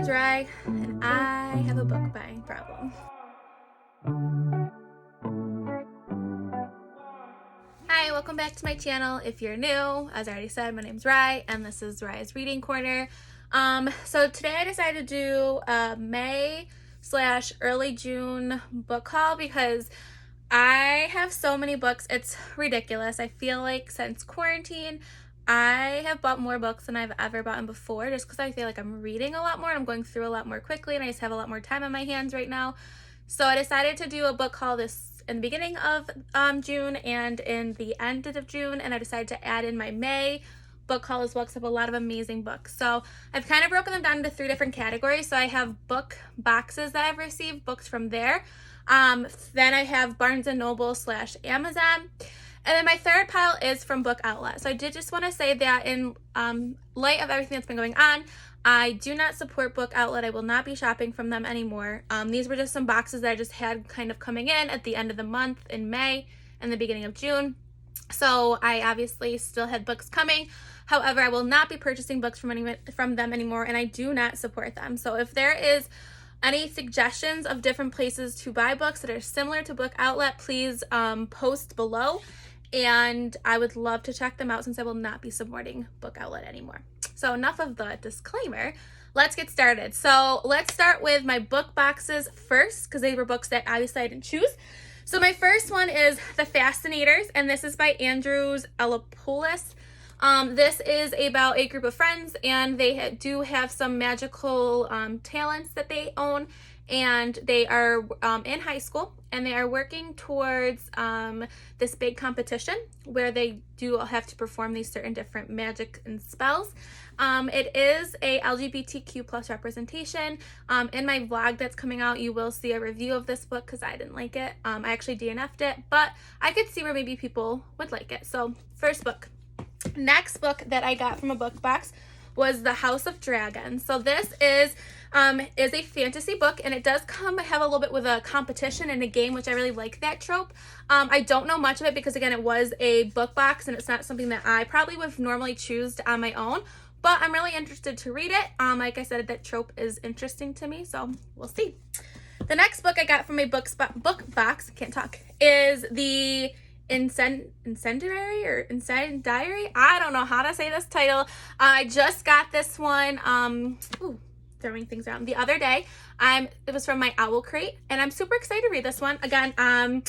name's Rye, and I have a book buying problem. Hi, welcome back to my channel. If you're new, as I already said, my name's Rye, and this is Rye's Reading Corner. So today I decided to do a May/early June book haul because I have so many books. It's ridiculous. I feel like since quarantine, I have bought more books than I've ever bought before, just because I feel like I'm reading a lot more and I'm going through a lot more quickly, and I just have a lot more time on my hands right now. So I decided to do a book haul this in the beginning of June and in the end of June, and I decided to add in my May book haul as well because I have a lot of amazing books. So I've kind of broken them down into 3 different categories. So I have book boxes that I've received, books from there. Then I have Barnes & Noble / Amazon. And then my third pile is from Book Outlet. So I did just want to say that in light of everything that's been going on, I do not support Book Outlet. I will not be shopping from them anymore. These were just some boxes that I just had kind of coming in at the end of the month in May and the beginning of June. So I obviously still had books coming. However, I will not be purchasing books from them anymore, and I do not support them. So if there is any suggestions of different places to buy books that are similar to Book Outlet, please post below, and I would love to check them out since I will not be supporting Book Outlet anymore. So enough of the disclaimer. Let's get started. So let's start with my book boxes first, because they were books that obviously I didn't choose. So my first one is The Fascinators, and this is by Andrews Elopoulos. This is about a group of friends, and they do have some magical talents that they own, and they are in high school, and they are working towards this big competition where they do have to perform these certain different magic and spells. It is a LGBTQ plus representation. In my vlog that's coming out, you will see a review of this book because I didn't like it. I actually DNF'd it, but I could see where maybe people would like it. So first book. Next book that I got from a book box was The House of Dragons. So this is a fantasy book, and it does have a little bit with a competition and a game, which I really like that trope. I don't know much of it because, again, it was a book box, and it's not something that I probably would normally choose on my own, but I'm really interested to read it. Like I said, that trope is interesting to me, so we'll see. The next book I got from a book box, can't talk, is the Incendiary. I don't know how to say this title. I just got this one throwing things around the other day. It was from my Owl Crate, and I'm super excited to read this one. Again,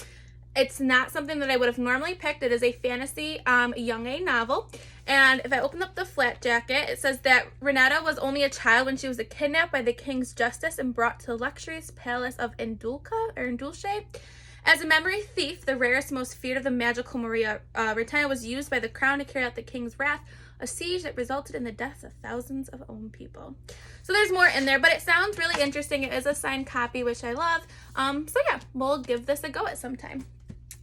it's not something that I would have normally picked. It is a fantasy young A novel, and if I open up the flat jacket, it says that Renata was only a child when she was kidnapped by the king's justice and brought to the luxurious palace of Indulce. As a memory thief, the rarest, most feared of the magical Maria, Renata was used by the crown to carry out the king's wrath, a siege that resulted in the deaths of thousands of own people. So there's more in there, but it sounds really interesting. It is a signed copy, which I love. So yeah, we'll give this a go at some time.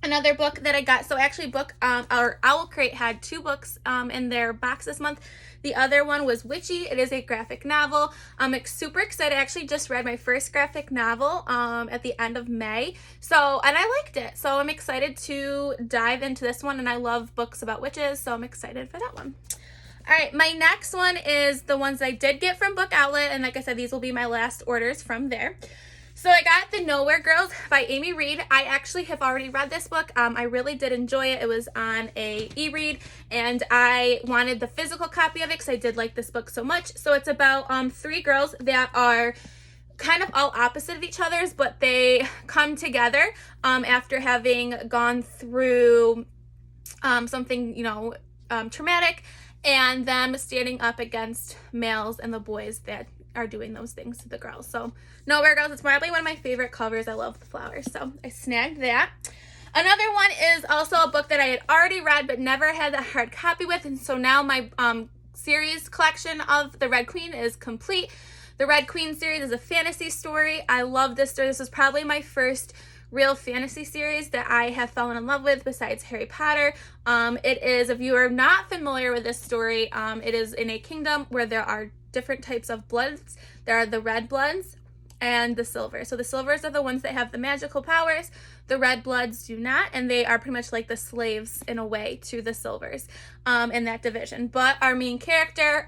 Another book that I got, so actually our Owl Crate had 2 books in their box this month. The other one was Witchy. It is a graphic novel. I'm super excited. I actually just read my first graphic novel at the end of May, and I liked it. So I'm excited to dive into this one, and I love books about witches, so I'm excited for that one. All right, my next one is the ones I did get from Book Outlet, and like I said, these will be my last orders from there. So I got The Nowhere Girls by Amy Reed. I actually have already read this book. I really did enjoy it. It was on a e-read, and I wanted the physical copy of it because I did like this book so much. So it's about 3 girls that are kind of all opposite of each other's, but they come together after having gone through something, traumatic, and them standing up against males and the boys that are doing those things to the girls. So Nowhere Girls, it's probably one of my favorite covers. I love the flowers, so I snagged that. Another one is also a book that I had already read but never had the hard copy with, and so now my series collection of The Red Queen is complete. The Red Queen series is a fantasy story. I love this story. This was probably my first real fantasy series that I have fallen in love with besides Harry Potter. It is, if you are not familiar with this story, it is in a kingdom where there are different types of bloods. There are the red bloods and the silver. So the silvers are the ones that have the magical powers. The red bloods do not, and they are pretty much like the slaves in a way to the silvers in that division. But our main character,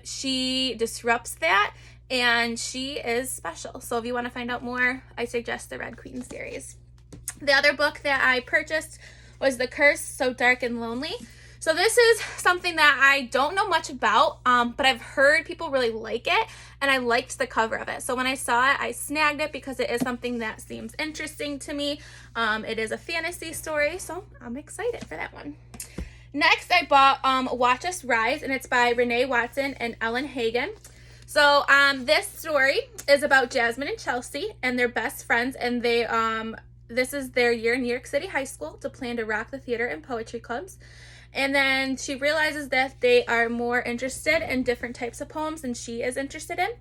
she disrupts that and she is special. So if you want to find out more, I suggest the Red Queen series. The other book that I purchased was The Curse, So Dark and Lonely. So this is something that I don't know much about, but I've heard people really like it, and I liked the cover of it. So when I saw it, I snagged it because it is something that seems interesting to me. It is a fantasy story, so I'm excited for that one. Next, I bought Watch Us Rise, and it's by Renee Watson and Ellen Hagen. So this story is about Jasmine and Chelsea, and they're best friends, and they this is their year in New York City high school to plan to rock the theater and poetry clubs. And then she realizes that they are more interested in different types of poems than she is interested in.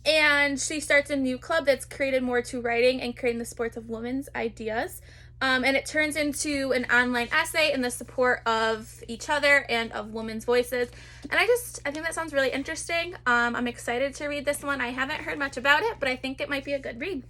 And she starts a new club that's created more to writing and creating the sports of women's ideas. And it turns into an online essay in the support of each other and of women's voices. And I think that sounds really interesting. I'm excited to read this one. I haven't heard much about it, but I think it might be a good read.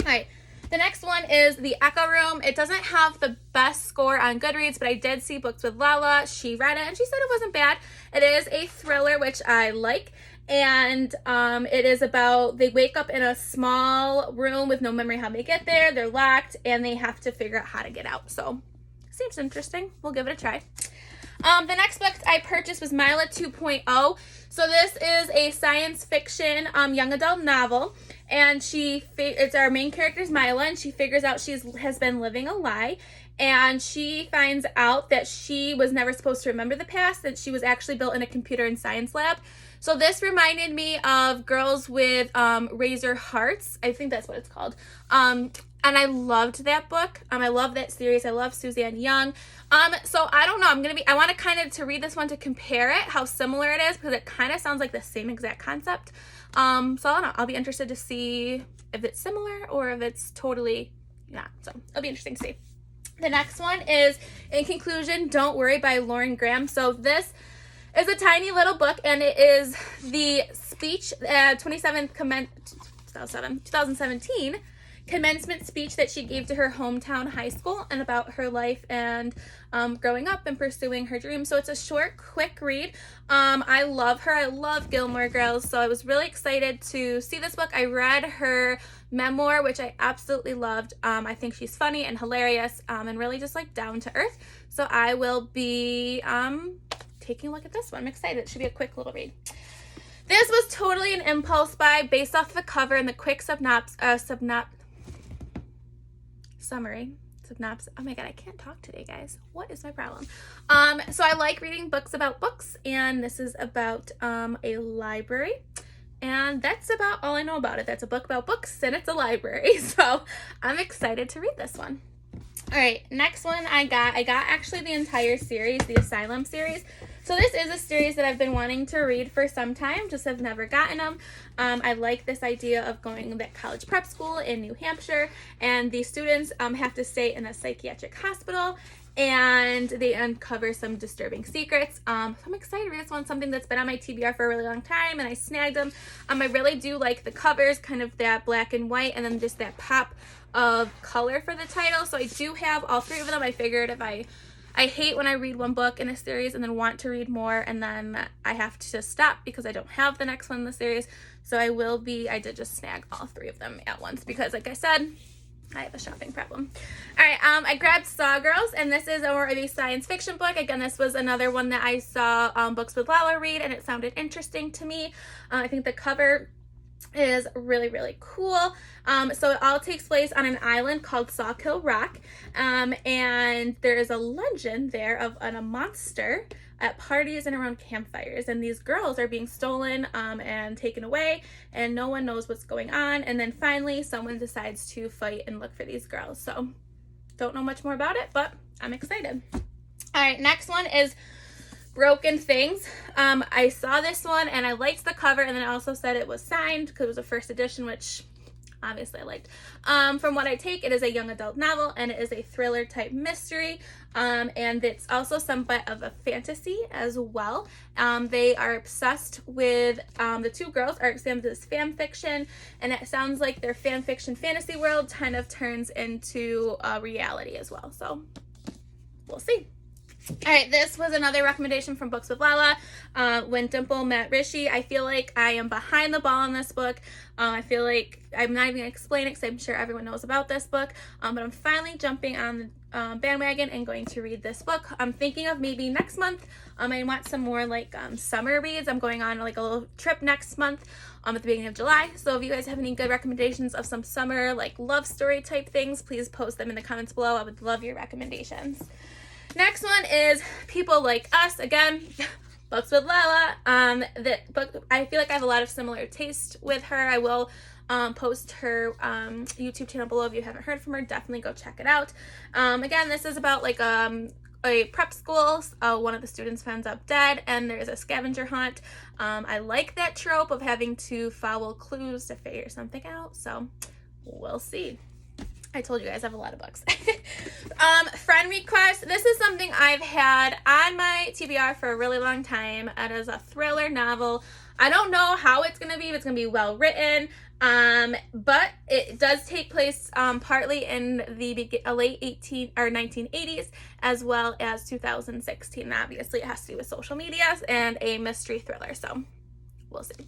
All right. The next one is The Echo Room. It doesn't have the best score on Goodreads, but I did see Books with Lala. She read it, and she said it wasn't bad. It is a thriller, which I like, and it is about they wake up in a small room with no memory how they get there. They're locked, and they have to figure out how to get out. So, seems interesting. We'll give it a try. The next book I purchased was Mila 2.0. So this is a science fiction young adult novel, and it's our main character's Mila, and she figures out she has been living a lie, and she finds out that she was never supposed to remember the past, that she was actually built in a computer and science lab. So this reminded me of Girls with Razor Hearts. I think that's what it's called. And I loved that book. I love that series. I love Suzanne Young. So I don't know. I want to kind of to read this one to compare it, how similar it is, because it kind of sounds like the same exact concept. So I don't know. I'll be interested to see if it's similar or if it's totally not. So it'll be interesting to see. The next one is In Conclusion, Don't Worry by Lauren Graham. So this is a tiny little book, and it is the speech, 2017 commencement speech that she gave to her hometown high school, and about her life and growing up and pursuing her dreams. So it's a short, quick read. I love her. I love Gilmore Girls, so I was really excited to see this book. I read her memoir, which I absolutely loved. I think she's funny and hilarious, and really just like down to earth. So I will be taking a look at this one. I'm excited. It should be a quick little read. This was totally an impulse buy based off the cover and the quick summary. Oh my god, I can't talk today, guys. What is my problem? So I like reading books about books, and this is about a library, and that's about all I know about it. That's a book about books, and it's a library. So I'm excited to read this one. All right, next one I got actually the entire series, the Asylum series. So this is a series that I've been wanting to read for some time, just have never gotten them. I like this idea of going to that college prep school in New Hampshire, and the students have to stay in a psychiatric hospital, and they uncover some disturbing secrets. So I'm excited to read this one, something that's been on my TBR for a really long time, and I snagged them. I really do like the covers, kind of that black and white, and then just that pop of color for the title. So I do have all three of them. I figured if I hate when I read one book in a series and then want to read more, and then I have to just stop because I don't have the next one in the series. So I did just snag all three of them at once because, like I said, I have a shopping problem. All right, I grabbed Saw Girls, and this is more of a science fiction book. Again, this was another one that I saw Books with Lala read, and it sounded interesting to me. I think the cover is really, really cool. So it all takes place on an island called Sawkill Rock, and there is a legend there of a monster at parties and around campfires, and these girls are being stolen and taken away, and no one knows what's going on, and then finally someone decides to fight and look for these girls. So don't know much more about it, but I'm excited. All right, next one is Broken Things. I saw this one and I liked the cover, and then it also said it was signed because it was a first edition, which obviously I liked. From what I take, it is a young adult novel, and it is a thriller type mystery, and it's also somewhat of a fantasy as well. They are obsessed with, the two girls are obsessed with this fan fiction, and it sounds like their fan fiction fantasy world kind of turns into reality as well. So we'll see. All right, this was another recommendation from Books with Lala. When Dimple Met Rishi. I feel like I am behind the ball on this book. I feel like I'm not even going to explain it because I'm sure everyone knows about this book. But I'm finally jumping on the bandwagon and going to read this book. I'm thinking of maybe next month. I want some more like summer reads. I'm going on like a little trip next month at the beginning of July. So if you guys have any good recommendations of some summer like love story type things, please post them in the comments below. I would love your recommendations. Next one is People Like Us. Again, Books with Lala. The book, I feel like I have a lot of similar taste with her. I will post her YouTube channel below. If you haven't heard from her, definitely go check it out. Again, this is about like a prep school. One of the students ends up dead and there's a scavenger hunt. I like that trope of having to follow clues to figure something out, so we'll see. I told you guys I have a lot of books. Friend request. This is something I've had on my TBR for a really long time. It is a thriller novel. I don't know how it's going to be, if it's going to be well written, but it does take place partly in the late 1980s as well as 2016. And obviously it has to do with social media and a mystery thriller, so we'll see.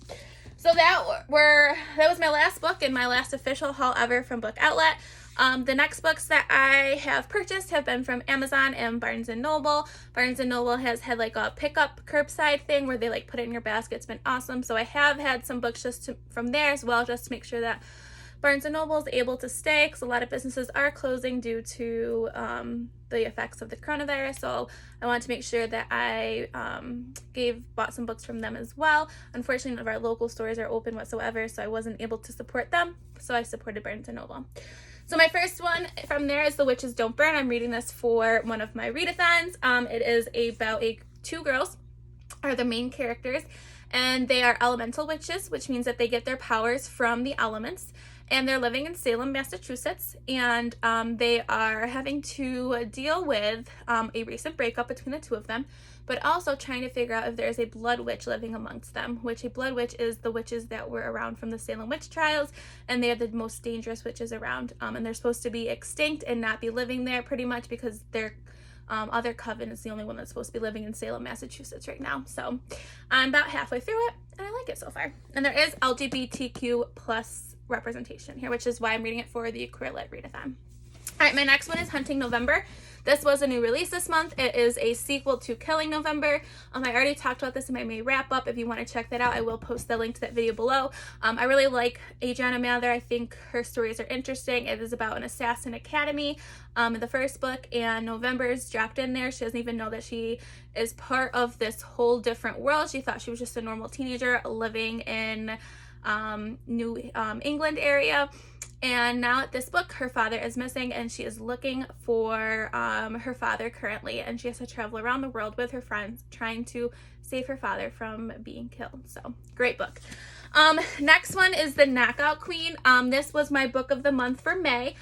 So that was my last book and my last official haul ever from Book Outlet. The next books that I have purchased have been from Amazon and Barnes & Noble. Barnes & Noble has had like a pickup curbside thing where they like put it in your basket. It's been awesome. So I have had some books from there as well, just to make sure that Barnes & Noble is able to stay, because a lot of businesses are closing due to the effects of the coronavirus. So I wanted to make sure that I bought some books from them as well. Unfortunately, none of our local stores are open whatsoever, so I wasn't able to support them. So I supported Barnes & Noble. So my first one from there is The Witches Don't Burn. I'm reading this for one of my readathons. It is about two girls are the main characters, and they are elemental witches, which means that they get their powers from the elements. And they're living in Salem, Massachusetts, and they are having to deal with a recent breakup between the two of them, but also trying to figure out if there's a blood witch living amongst them, which a blood witch is the witches that were around from the Salem witch trials, and they are the most dangerous witches around, and they're supposed to be extinct and not be living there pretty much because their other coven is the only one that's supposed to be living in Salem, Massachusetts right now. So I'm about halfway through it, and I like it so far. And there is LGBTQ plus representation here, which is why I'm reading it for the Queer Lit Readathon. All right, my next one is Hunting November. This was a new release this month. It is a sequel to Killing November. I already talked about this in my May wrap-up. If you want to check that out, I will post the link to that video below. I really like Adriana Mather. I think her stories are interesting. It is about an assassin academy in the first book, and November is dropped in there. She doesn't even know that she is part of this whole different world. She thought she was just a normal teenager living in New England area. And now at this book, her father is missing, and she is looking for her father currently, and she has to travel around the world with her friends trying to save her father from being killed. So, great book. Next one is The Knockout Queen. This was my book of the month for May.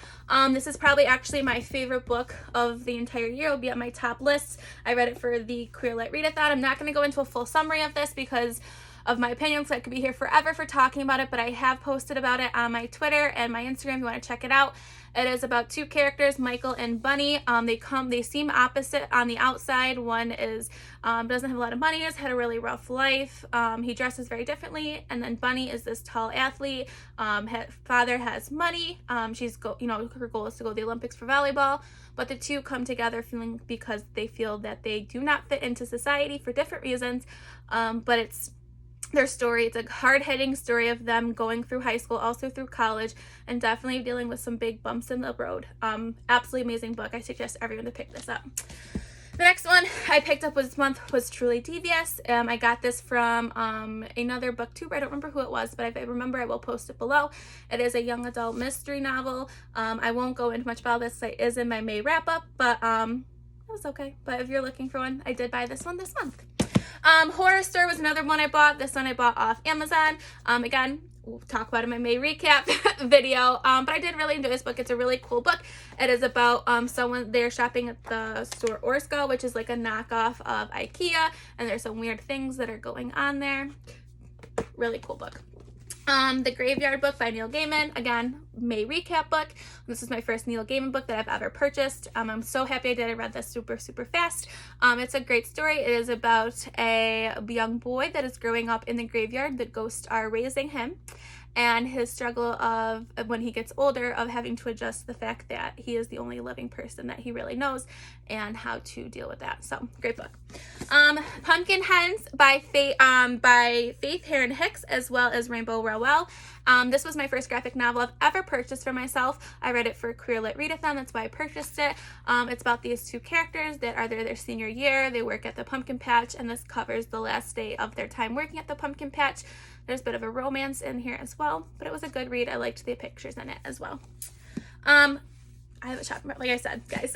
This is probably actually my favorite book of the entire year. It will be on my top lists. I read it for the Queer Lit Readathon. I'm not going to go into a full summary of this because of my opinions. I could be here forever for talking about it, but I have posted about it on my Twitter and my Instagram if you want to check it out. It is about two characters, Michael and Bunny. They seem opposite on the outside. One is doesn't have a lot of money, has had a really rough life. He dresses very differently, and then Bunny is this tall athlete. Father has money. Her goal is to go to the Olympics for volleyball. But the two come together because they feel that they do not fit into society for different reasons. But it's their story. It's a hard-hitting story of them going through high school, also through college, and definitely dealing with some big bumps in the road. Absolutely amazing book. I suggest everyone to pick this up. The next one I picked up this month was Truly Devious. I got this from another booktuber. I don't remember who it was, but if I remember, I will post it below. It is a young adult mystery novel. I won't go into much about this. It is in my May wrap-up, but it was okay. But if you're looking for one, I did buy this one this month. Horror Store was another one I bought. This one I bought off Amazon. Again, we'll talk about it in my May recap video. But I did really enjoy this book. It's a really cool book. It is about someone, they're shopping at the store Orsko, which is like a knockoff of IKEA. And there's some weird things that are going on there. Really cool book. The Graveyard Book by Neil Gaiman. Again, May recap book. This is my first Neil Gaiman book that I've ever purchased. I'm so happy I did. I read this super fast. It's a great story. It is about a young boy that is growing up in the graveyard. The ghosts are raising him, and his struggle of when he gets older of having to adjust to the fact that he is the only living person that he really knows and how to deal with that. So great book. Pumpkin Hens by Faith Heron Hicks, as well as Rainbow Rowell. This was my first graphic novel I've ever purchased for myself. I read it for Queer Lit Readathon. That's why I purchased it. It's about these two characters that are their senior year. They work at the pumpkin patch, and this covers the last day of their time working at the pumpkin patch. There's a bit of a romance in here as well, but it was a good read. I liked the pictures in it as well. I have a shopping cart, like I said, guys.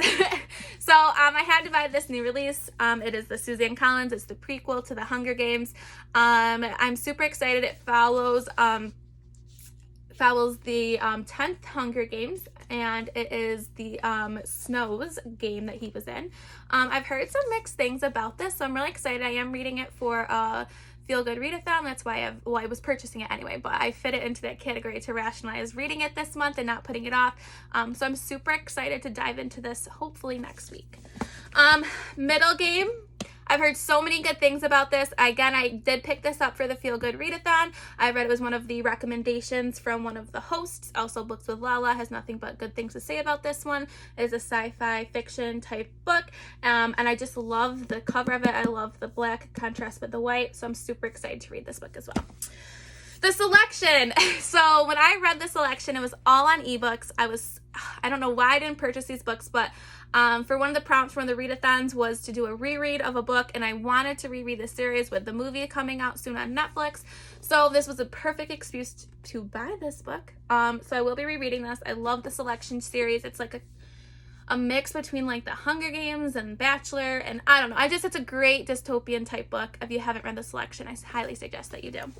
So I had to buy this new release. It is the Suzanne Collins. It's the prequel to the Hunger Games. I'm super excited. It follows the 10th Hunger Games, and it is the Snows game that he was in. I've heard some mixed things about this, so I'm really excited. I am reading it for Feel Good Readathon. That's why I was purchasing it anyway, but I fit it into that category to rationalize reading it this month and not putting it off. So I'm super excited to dive into this hopefully next week. Middle Game. I've heard so many good things about this. Again, I did pick this up for the Feel Good Readathon. I read it was one of the recommendations from one of the hosts. Also, Books with Lala has nothing but good things to say about this one. It is a sci-fi fiction type book, and I just love the cover of it. I love the black contrast with the white, so I'm super excited to read this book as well. The Selection. So when I read The Selection, it was all on ebooks. I don't know why I didn't purchase these books, but for one of the prompts from the readathons was to do a reread of a book, and I wanted to reread the series with the movie coming out soon on Netflix. So this was a perfect excuse to buy this book. So I will be rereading this. I love the Selection series. It's like a mix between like the Hunger Games and Bachelor, and I don't know. It's a great dystopian type book. If you haven't read The Selection, I highly suggest that you do.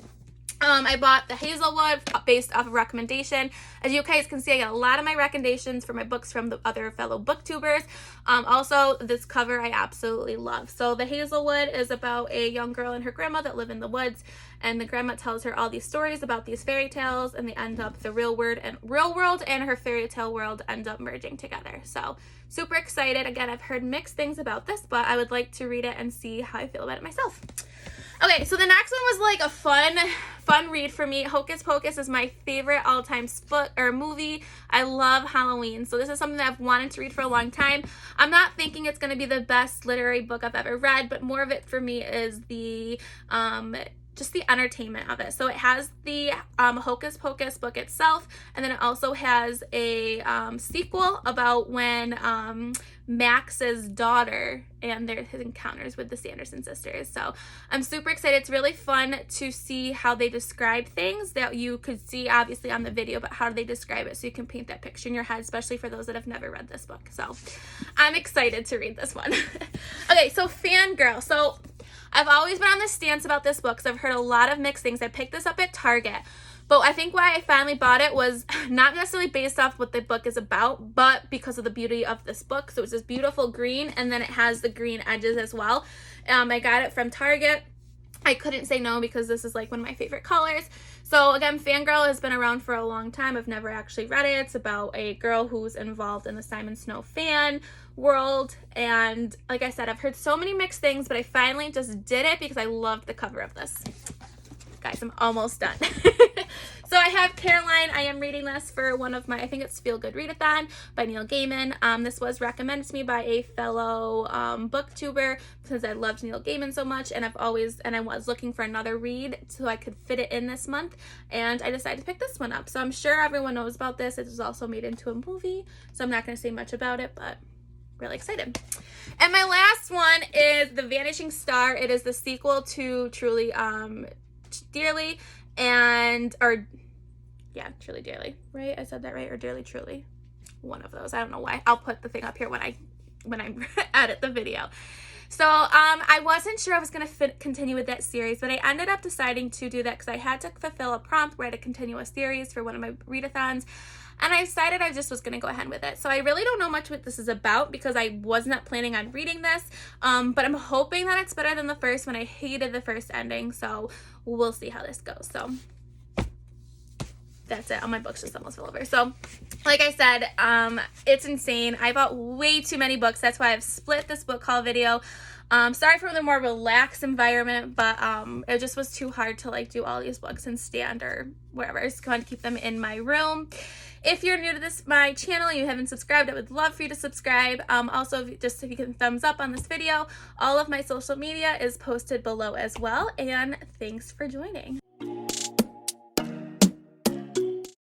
I bought the Hazelwood based off of recommendation. As you guys can see, I got a lot of my recommendations for my books from the other fellow booktubers. Also, this cover I absolutely love. So the Hazelwood is about a young girl and her grandma that live in the woods, and the grandma tells her all these stories about these fairy tales, and they end up the real world and her fairy tale world end up merging together. So super excited. Again, I've heard mixed things about this, but I would like to read it and see how I feel about it myself. Okay, so the next one was like a fun read for me. Hocus Pocus is my favorite all-time movie. I love Halloween, so this is something that I've wanted to read for a long time. I'm not thinking it's going to be the best literary book I've ever read, but more of it for me is the just the entertainment of it. So it has the Hocus Pocus book itself, and then it also has a sequel about when Max's daughter and his encounters with the Sanderson sisters. So I'm super excited. It's really fun to see how they describe things that you could see obviously on the video, but how do they describe it so you can paint that picture in your head, especially for those that have never read this book. So I'm excited to read this one. Okay, so Fangirl. So I've always been on the stance about this book because I've heard a lot of mixed things. I picked this up at Target. But I think why I finally bought it was not necessarily based off what the book is about, but because of the beauty of this book. So it's this beautiful green, and then it has the green edges as well. I got it from Target. I couldn't say no because this is like one of my favorite colors. So again, Fangirl has been around for a long time. I've never actually read it. It's about a girl who's involved in the Simon Snow fan world. And like I said, I've heard so many mixed things, but I finally just did it because I loved the cover of this. Guys, I'm almost done. So I have Caroline. I am reading this for one of my, I think it's Feel Good Readathon by Neil Gaiman. This was recommended to me by a fellow booktuber because I loved Neil Gaiman so much, and I was looking for another read so I could fit it in this month, and I decided to pick this one up. So I'm sure everyone knows about this. It was also made into a movie, so I'm not going to say much about it, but really excited. And my last one is The Vanishing Star. It is the sequel to Truly Dearly, Truly Dearly, right? I said that right, or Dearly Truly, one of those. I don't know why. I'll put the thing up here when I edit the video. So I wasn't sure I was going to continue with that series, but I ended up deciding to do that because I had to fulfill a prompt where I had to continue a series for one of my readathons, and I decided I just was going to go ahead with it. So I really don't know much what this is about because I was not planning on reading this, but I'm hoping that it's better than the first one. I hated the first ending, so we'll see how this goes. So that's it. All my books just almost fell over. So like I said, it's insane. I bought way too many books. That's why I've split this book haul video. Sorry for the more relaxed environment, but it just was too hard to like do all these books and stand or wherever. I just wanted to keep them in my room. If you're new to my channel and you haven't subscribed, I would love for you to subscribe. Also, if you can thumbs up on this video, all of my social media is posted below as well. And thanks for joining.